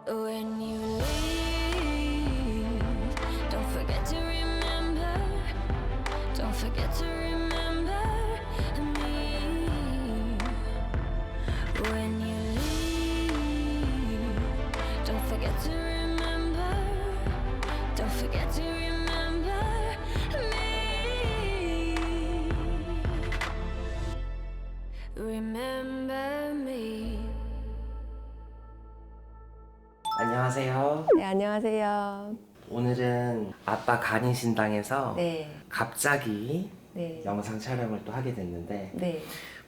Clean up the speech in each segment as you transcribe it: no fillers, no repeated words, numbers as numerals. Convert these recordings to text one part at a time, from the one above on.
When you leave, don't forget to remember, don't forget to remember me. When you leave, don't forget to remember, don't forget to remember me. Remember me. 안녕하세요. 네, 안녕하세요. 오늘은 아빠 간이신당에서 네, 갑자기 네, 영상 촬영을 또 하게 됐는데 네,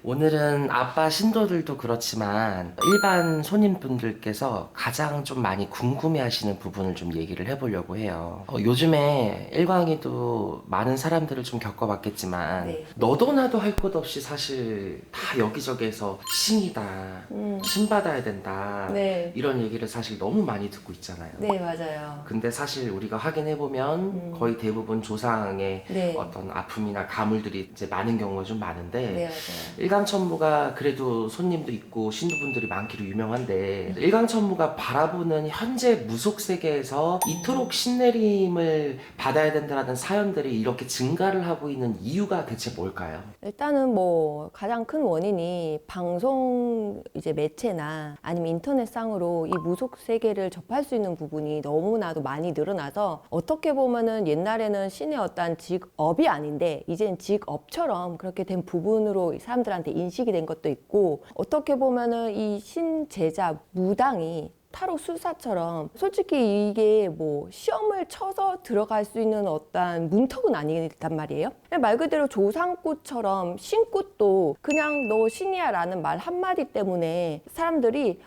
오늘은 아빠 신도들도 그렇지만 일반 손님분들께서 가장 좀 많이 궁금해 하시는 부분을 좀 얘기를 해보려고 해요. 요즘에 일광이도 많은 사람들을 좀 겪어봤겠지만 네. 너도 나도 할 것 없이 사실 다 여기저기에서 신이다, 신 받아야 된다 네, 이런 얘기를 사실 너무 많이 듣고 있잖아요. 네, 맞아요. 근데 사실 우리가 확인해보면 거의 대부분 조상의 네. 어떤 아픔이나 가물들이 이제 많은 경우가 좀 많은데 네, 맞아요. 일광천무가 그래도 손님도 있고 신도분들이 많기로 유명한데 일광천무가 바라보는 현재 무속 세계에서 이토록 신내림을 받아야 된다는 사연들이 이렇게 증가를 하고 있는 이유가 대체 뭘까요? 일단은 뭐 가장 큰 원인이 방송 이제 매체나 아니면 인터넷상으로 이 무속 세계를 접할 수 있는 부분이 너무나도 많이 늘어나서 어떻게 보면은 옛날에는 신의 어떤 직업이 아닌데 이제는 직업처럼 그렇게 된 부분으로 사람들한테 인식이 된 것도 있고 어떻게 보면은 이 신제자 무당이 타로 술사처럼 솔직히 이게 뭐 시험을 쳐서 들어갈 수 있는 어떤 문턱은 아니단 말이에요. 그냥 말 그대로 조상꽃처럼 신꽃도 그냥 너 신이야 라는 말 한마디 때문에 사람들이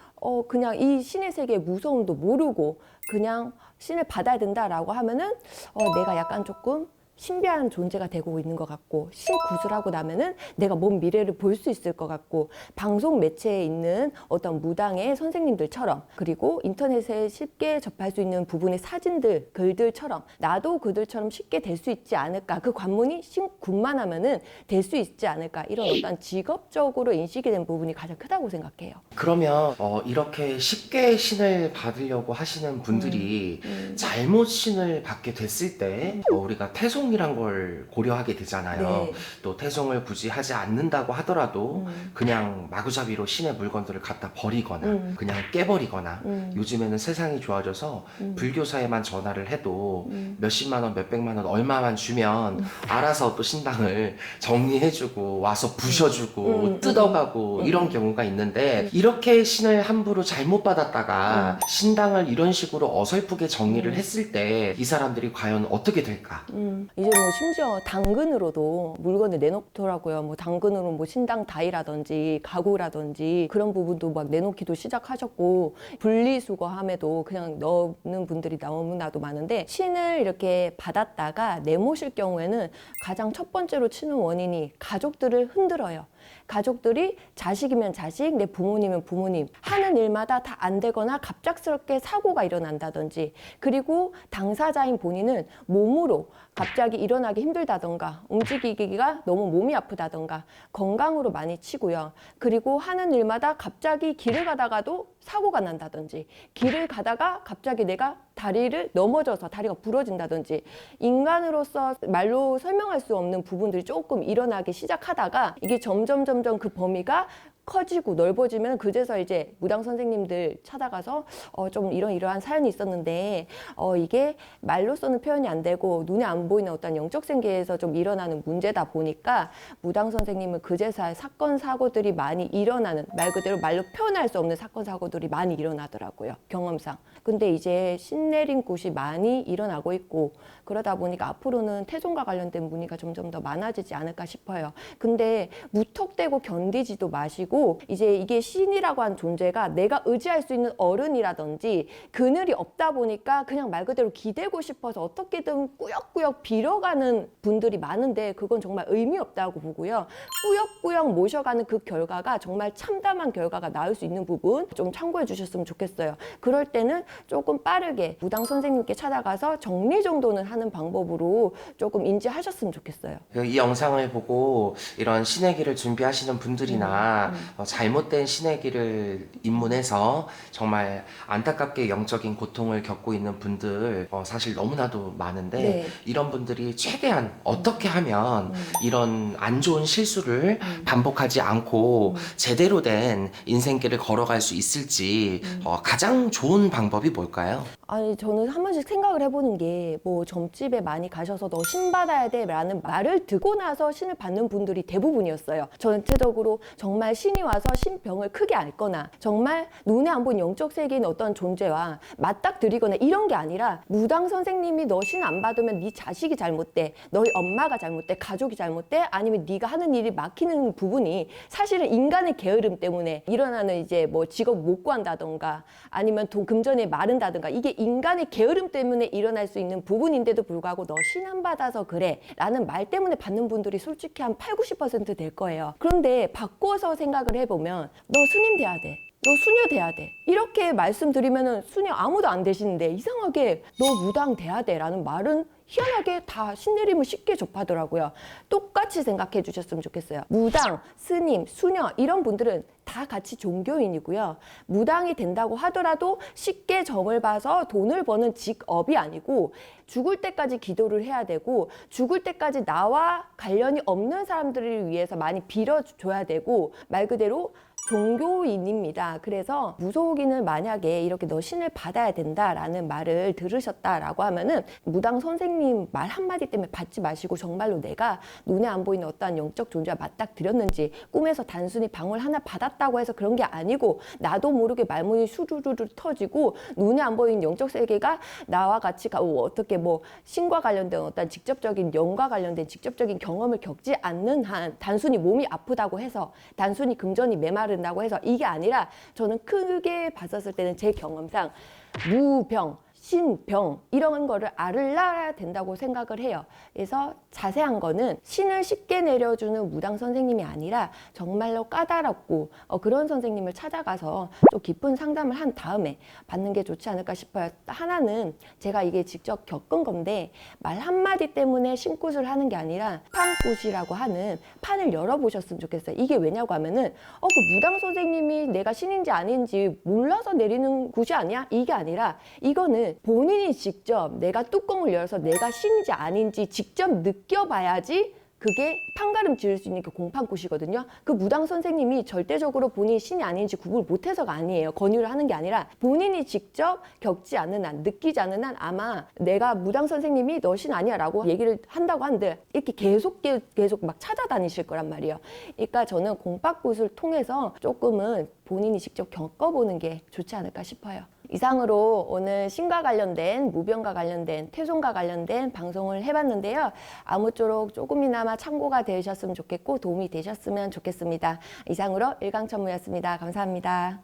그냥 이 신의 세계의 무서움도 모르고 그냥 신을 받아야 된다라고 하면은 내가 약간 조금 신비한 존재가 되고 있는 것 같고 신구슬하고 나면은 내가 먼 미래를 볼 수 있을 것 같고 방송 매체에 있는 어떤 무당의 선생님들처럼 그리고 인터넷에 쉽게 접할 수 있는 부분의 사진들 글들처럼 나도 그들처럼 쉽게 될 수 있지 않을까 그 관문이 신군만 하면은 될 수 있지 않을까 이런 어떤 직업적으로 인식이 된 부분이 가장 크다고 생각해요. 그러면 이렇게 쉽게 신을 받으려고 하시는 분들이 잘못 신을 받게 됐을 때 우리가 태송이란 걸 고려하게 되잖아요. 네. 또 태송을 굳이 하지 않는다고 하더라도 그냥 마구잡이로 신의 물건들을 갖다 버리거나 그냥 깨버리거나 요즘에는 세상이 좋아져서 불교사에만 전화를 해도 몇십만 원, 몇백만 원 얼마만 주면 알아서 또 신당을 정리해주고 와서 부셔주고 뜯어가고 이런 경우가 있는데 이렇게 신을 함부로 잘못 받았다가 신당을 이런 식으로 어설프게 정리를 했을 때 이 사람들이 과연 어떻게 될까? 이제 뭐 심지어 당근으로도 물건을 내놓더라고요. 뭐 당근으로 뭐 신당 다이라든지 가구라든지 그런 부분도 막 내놓기도 시작하셨고 분리수거함에도 그냥 넣는 분들이 너무나도 많은데 신을 이렇게 받았다가 내모실 경우에는 가장 첫 번째로 치는 원인이 가족들을 흔들어요. 가족들이 자식이면 자식, 내 부모님은 부모님 하는 일마다 다 안 되거나 갑작스럽게 사고가 일어난다든지 그리고 당사자인 본인은 몸으로 갑자기 일어나기 힘들다던가 움직이기가 너무 몸이 아프다던가 건강으로 많이 치고요. 그리고 하는 일마다 갑자기 길을 가다가도 사고가 난다든지 길을 가다가 갑자기 내가 다리를 넘어져서 다리가 부러진다든지 인간으로서 말로 설명할 수 없는 부분들이 조금 일어나기 시작하다가 이게 점점 그 범위가 커지고 넓어지면 그제서 이제 무당 선생님들 찾아가서 좀 이러한 사연이 있었는데 이게 말로서는 표현이 안 되고 눈에 안 보이는 어떤 영적 세계에서 좀 일어나는 문제다 보니까 무당 선생님은 그제서야 사건 사고들이 많이 일어나는 말 그대로 말로 표현할 수 없는 사건 사고들이 많이 일어나더라고요. 경험상. 근데 이제 신내린 곳이 많이 일어나고 있고 그러다 보니까 앞으로는 태종과 관련된 문의가 점점 더 많아지지 않을까 싶어요. 근데 무턱대고 견디지도 마시고 이제 이게 신이라고 하는 존재가 내가 의지할 수 있는 어른이라든지 그늘이 없다 보니까 그냥 말 그대로 기대고 싶어서 어떻게든 꾸역꾸역 빌어가는 분들이 많은데 그건 정말 의미 없다고 보고요. 꾸역꾸역 모셔가는 그 결과가 정말 참담한 결과가 나올 수 있는 부분 좀 참고해 주셨으면 좋겠어요. 그럴 때는 조금 빠르게 무당 선생님께 찾아가서 정리 정도는 하는 방법으로 조금 인지하셨으면 좋겠어요. 이 영상을 보고 이런 신의 길을 준비하시는 분들이나 잘못된 신의 길을 입문해서 정말 안타깝게 영적인 고통을 겪고 있는 분들 사실 너무나도 많은데 네. 이런 분들이 최대한 어떻게 하면 이런 안 좋은 실수를 반복하지 않고 제대로 된 인생길을 걸어갈 수 있을지 가장 좋은 방법이 뭘까요? 아니 저는 한 번씩 생각을 해보는 게 뭐 점집에 많이 가셔서 너 신 받아야 돼 라는 말을 듣고 나서 신을 받는 분들이 대부분이었어요. 전체적으로 정말 신이 와서 신병을 크게 앓거나 정말 눈에 안 보이는 영적 세계인 어떤 존재와 맞닥뜨리거나 이런 게 아니라 무당 선생님이 너 신 안 받으면 네 자식이 잘못돼, 너희 엄마가 잘못돼, 가족이 잘못돼, 아니면 네가 하는 일이 막히는 부분이 사실은 인간의 게으름 때문에 일어나는 이제 뭐 직업 못 구한다던가 아니면 돈 금전이 마른다던가 이게 인간의 게으름 때문에 일어날 수 있는 부분인데도 불구하고 너 신 안 받아서 그래 라는 말 때문에 받는 분들이 솔직히 한 80, 90% 될 거예요. 그런데 바꿔서 생각을 해보면 너 스님 돼야 돼, 너 수녀 돼야 돼 이렇게 말씀드리면은 수녀 아무도 안 되시는데 이상하게 너 무당 돼야 돼 라는 말은 희한하게 다 신내림을 쉽게 접하더라고요. 똑같이 생각해 주셨으면 좋겠어요. 무당, 스님, 수녀 이런 분들은 다 같이 종교인이고요. 무당이 된다고 하더라도 쉽게 점을 봐서 돈을 버는 직업이 아니고 죽을 때까지 기도를 해야 되고 죽을 때까지 나와 관련이 없는 사람들을 위해서 많이 빌어줘야 되고 말 그대로 종교인입니다. 그래서 무속인을 만약에 이렇게 너 신을 받아야 된다라는 말을 들으셨다라고 하면은 무당 선생님 말 한마디 때문에 받지 마시고 정말로 내가 눈에 안 보이는 어떠한 영적 존재와 맞닥뜨렸는지 꿈에서 단순히 방울 하나 받았다고 해서 그런 게 아니고 나도 모르게 말문이 수르르르 터지고 눈에 안 보이는 영적 세계가 나와 같이 어떻게 뭐 신과 관련된 어떤 직접적인 영과 관련된 직접적인 경험을 겪지 않는 한 단순히 몸이 아프다고 해서 단순히 금전이 메마른 다고 해서 이게 아니라 저는 크게 봤었을 때는 제 경험상 무병, 신병 이런 거를 알아야 된다고 생각을 해요. 그래서 자세한 거는 신을 쉽게 내려주는 무당 선생님이 아니라 정말로 까다롭고 그런 선생님을 찾아가서 또 깊은 상담을 한 다음에 받는 게 좋지 않을까 싶어요. 하나는 제가 이게 직접 겪은 건데 말 한마디 때문에 신굿을 하는 게 아니라 판굿이라고 하는 판을 열어보셨으면 좋겠어요. 이게 왜냐고 하면은 그 무당 선생님이 내가 신인지 아닌지 몰라서 내리는 굿이 아니야? 이게 아니라 이거는 본인이 직접 내가 뚜껑을 열어서 내가 신인지 아닌지 직접 느껴봐야지 그게 판가름 지을 수 있는 게 공판굿이거든요. 그 무당 선생님이 절대적으로 본인이 신이 아닌지 구분을 못해서가 아니에요. 권유를 하는 게 아니라 본인이 직접 겪지 않는 한, 느끼지 않는 한 아마 내가 무당 선생님이 너 신 아니야 라고 얘기를 한다고 한들 이렇게 계속 막 찾아다니실 거란 말이에요. 그러니까 저는 공판굿을 통해서 조금은 본인이 직접 겪어보는 게 좋지 않을까 싶어요. 이상으로 오늘 신과 관련된 무병과 관련된 퇴손과 관련된 방송을 해봤는데요. 아무쪼록 조금이나마 참고가 되셨으면 좋겠고 도움이 되셨으면 좋겠습니다. 이상으로 일강천무였습니다. 감사합니다.